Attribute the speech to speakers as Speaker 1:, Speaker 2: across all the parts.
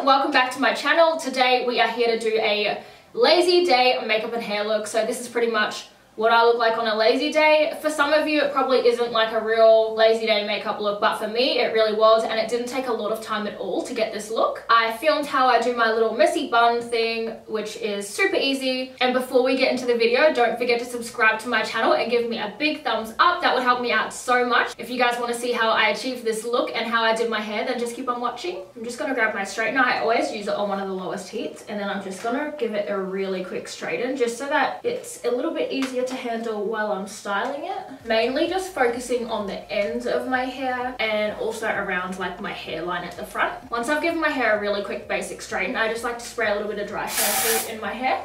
Speaker 1: welcome back to my channel. Today we are here to do a lazy day makeup and hair look. So this is pretty much what I look like on a lazy day. For some of you it probably isn't like a real lazy day makeup look, but for me it really was, and it didn't take a lot of time at all to get this look. I filmed how I do my little messy bun thing, which is super easy. And before we get into the video, don't forget to subscribe to my channel and give me a big thumbs up. That would help me out so much. If you guys want to see how I achieved this look and how I did my hair, then just keep on watching. I'm just going to grab my straightener. I always use it on one of the lowest heats, and then I'm just going to give it a really quick straighten just so that it's a little bit easier to handle while I'm styling it. Mainly just focusing on the ends of my hair and also around like my hairline at the front. Once I've given my hair a really quick basic straighten, I just like to spray a little bit of dry shampoo in my hair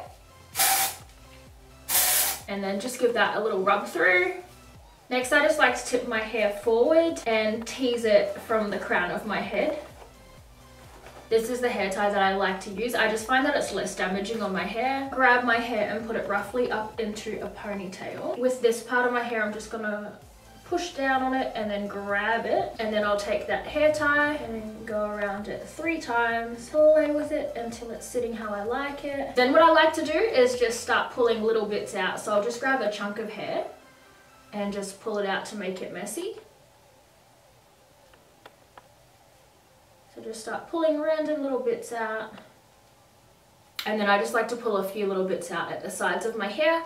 Speaker 1: and then just give that a little rub through. Next, I just like to tip my hair forward and tease it from the crown of my head. This is the hair tie that I like to use. I just find that it's less damaging on my hair. Grab my hair and put it roughly up into a ponytail. With this part of my hair, I'm just gonna push down on it and then grab it. And then I'll take that hair tie and go around it 3 times. Play with it until it's sitting how I like it. Then what I like to do is just start pulling little bits out. So I'll just grab a chunk of hair and just pull it out to make it messy. Just start pulling random little bits out, and then I just like to pull a few little bits out at the sides of my hair.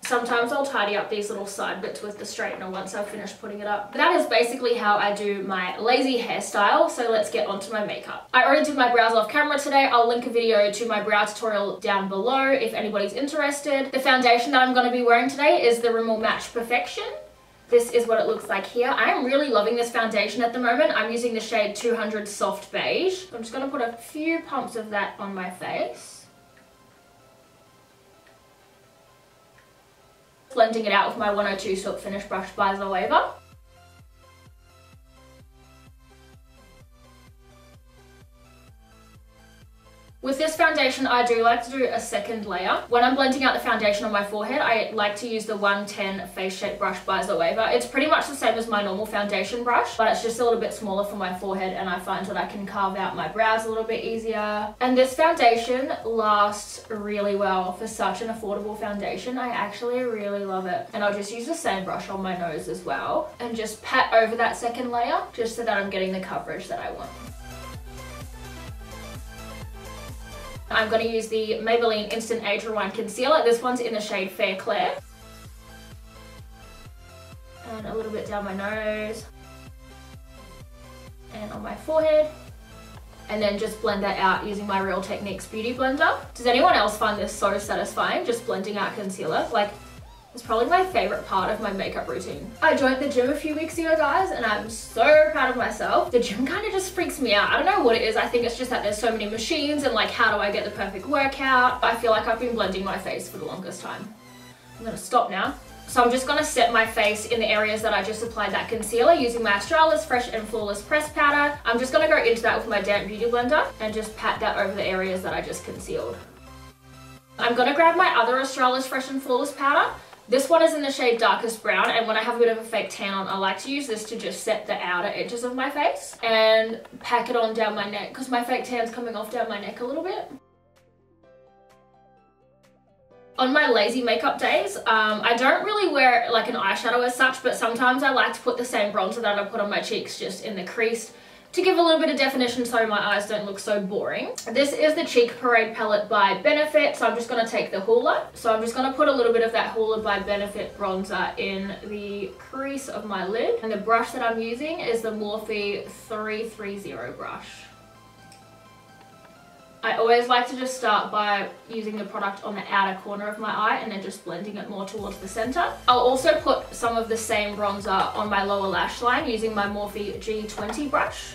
Speaker 1: Sometimes I'll tidy up these little side bits with the straightener once I've finished putting it up. But that is basically how I do my lazy hairstyle, so let's get onto my makeup. I already did my brows off camera today. I'll link a video to my brow tutorial down below if anybody's interested. The foundation that I'm going to be wearing today is the Rimmel Match Perfection. This is what it looks like here. I am really loving this foundation at the moment. I'm using the shade 200 Soft Beige. I'm just going to put a few pumps of that on my face. Blending it out with my 102 Silk Finish brush by Zoeva. With this foundation, I do like to do a second layer. When I'm blending out the foundation on my forehead, I like to use the 110 Face Shape brush by Zoeva. It's pretty much the same as my normal foundation brush, but it's just a little bit smaller for my forehead, and I find that I can carve out my brows a little bit easier. And this foundation lasts really well for such an affordable foundation. I actually really love it. And I'll just use the same brush on my nose as well, and just pat over that second layer, just so that I'm getting the coverage that I want. I'm going to use the Maybelline Instant Age Rewind Concealer. This one's in the shade Fair Clair. And a little bit down my nose. And on my forehead. And then just blend that out using my Real Techniques Beauty Blender. Does anyone else find this so satisfying, just blending out concealer? Like, it's probably my favorite part of my makeup routine. I joined the gym a few weeks ago, guys, and I'm so proud of myself. The gym kind of just freaks me out. I don't know what it is. I think it's just that there's so many machines and like, how do I get the perfect workout? I feel like I've been blending my face for the longest time. I'm gonna stop now. So I'm just gonna set my face in the areas that I just applied that concealer using my Australis Fresh and Flawless Press Powder. I'm just gonna go into that with my damp beauty blender and just pat that over the areas that I just concealed. I'm gonna grab my other Australis Fresh and Flawless powder. This one is in the shade Darkest Brown, and when I have a bit of a fake tan on, I like to use this to just set the outer edges of my face and pack it on down my neck, because my fake tan's coming off down my neck a little bit. On my lazy makeup days, I don't really wear like an eyeshadow as such, but sometimes I like to put the same bronzer that I put on my cheeks just in the crease to give a little bit of definition so my eyes don't look so boring. This is the Cheek Parade palette by Benefit, so I'm just going to take the Hoola. So I'm just going to put a little bit of that Hoola by Benefit bronzer in the crease of my lid. And the brush that I'm using is the Morphe 330 brush. I always like to just start by using the product on the outer corner of my eye and then just blending it more towards the center. I'll also put some of the same bronzer on my lower lash line using my Morphe G20 brush.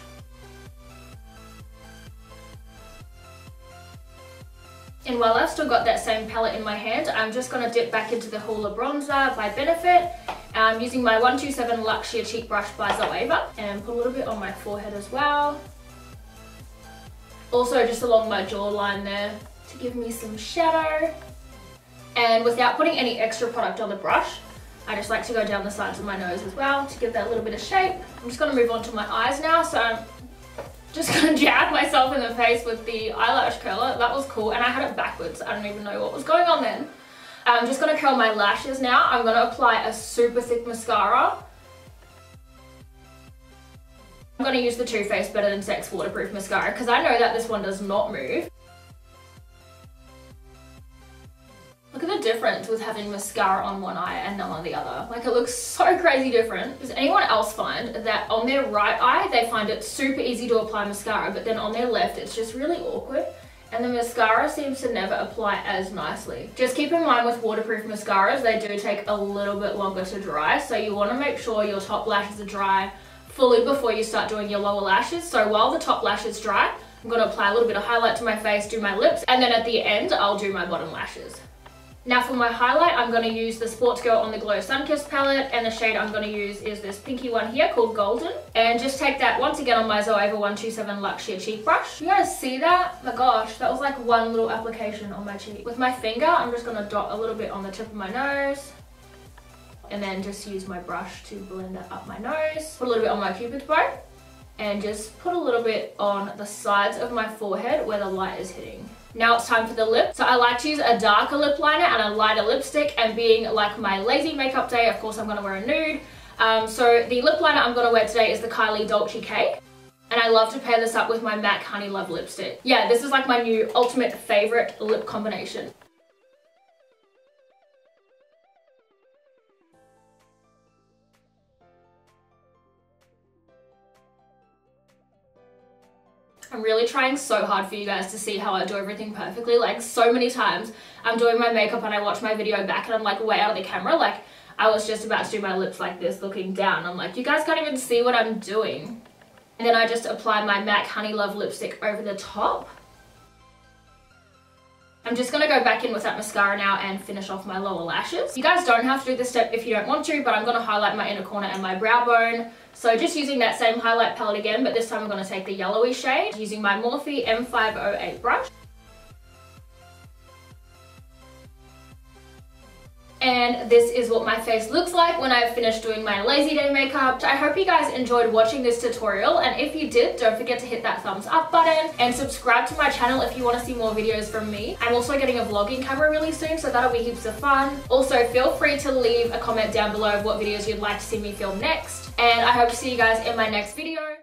Speaker 1: And while I've still got that same palette in my hand, I'm just going to dip back into the Hoola bronzer by Benefit. I'm using my 127 Luxe Sheer Cheek brush by Zoeva, and put a little bit on my forehead as well. Also just along my jawline there to give me some shadow. And without putting any extra product on the brush, I just like to go down the sides of my nose as well to give that a little bit of shape. I'm just going to move on to my eyes now. So Just gonna jab myself in the face with the eyelash curler. That was cool, and I had it backwards. I don't even know what was going on then. I'm just gonna curl my lashes now. I'm gonna apply a super thick mascara. I'm gonna use the Too Faced Better Than Sex Waterproof Mascara because I know that this one does not move. Look at the difference with having mascara on one eye and none on the other. Like, it looks so crazy different. Does anyone else find that on their right eye, they find it super easy to apply mascara, but then on their left, it's just really awkward? And the mascara seems to never apply as nicely. Just keep in mind with waterproof mascaras, they do take a little bit longer to dry. So you wanna make sure your top lashes are dry fully before you start doing your lower lashes. So while the top lashes dry, I'm gonna apply a little bit of highlight to my face, do my lips, and then at the end, I'll do my bottom lashes. Now for my highlight, I'm going to use the Sports Girl on the Glow Sunkissed palette, and the shade I'm going to use is this pinky one here called Golden. And just take that once again on my Zoeva 127 Luxe Sheer Cheek Brush. You guys see that? My gosh, that was like one little application on my cheek. With my finger, I'm just going to dot a little bit on the tip of my nose. And then just use my brush to blend it up my nose. Put a little bit on my Cupid's bow. And just put a little bit on the sides of my forehead where the light is hitting. Now it's time for the lip. So I like to use a darker lip liner and a lighter lipstick, and being like my lazy makeup day, of course I'm gonna wear a nude. So the lip liner I'm gonna wear today is the Kylie Dolce Cake. And I love to pair this up with my MAC Honeylove lipstick. Yeah, this is like my new ultimate favorite lip combination. I'm really trying so hard for you guys to see how I do everything perfectly. Like, so many times I'm doing my makeup and I watch my video back and I'm like way out of the camera. Like, I was just about to do my lips like this, looking down. I'm like, you guys can't even see what I'm doing. And then I just apply my MAC Honeylove lipstick over the top. I'm just going to go back in with that mascara now and finish off my lower lashes. You guys don't have to do this step if you don't want to, but I'm going to highlight my inner corner and my brow bone. So just using that same highlight palette again, but this time I'm going to take the yellowy shade using my Morphe M508 brush. And this is what my face looks like when I've finished doing my lazy day makeup. I hope you guys enjoyed watching this tutorial, and if you did, don't forget to hit that thumbs up button and subscribe to my channel if you want to see more videos from me. I'm also getting a vlogging camera really soon, so that'll be heaps of fun. Also, feel free to leave a comment down below of what videos you'd like to see me film next, and I hope to see you guys in my next video.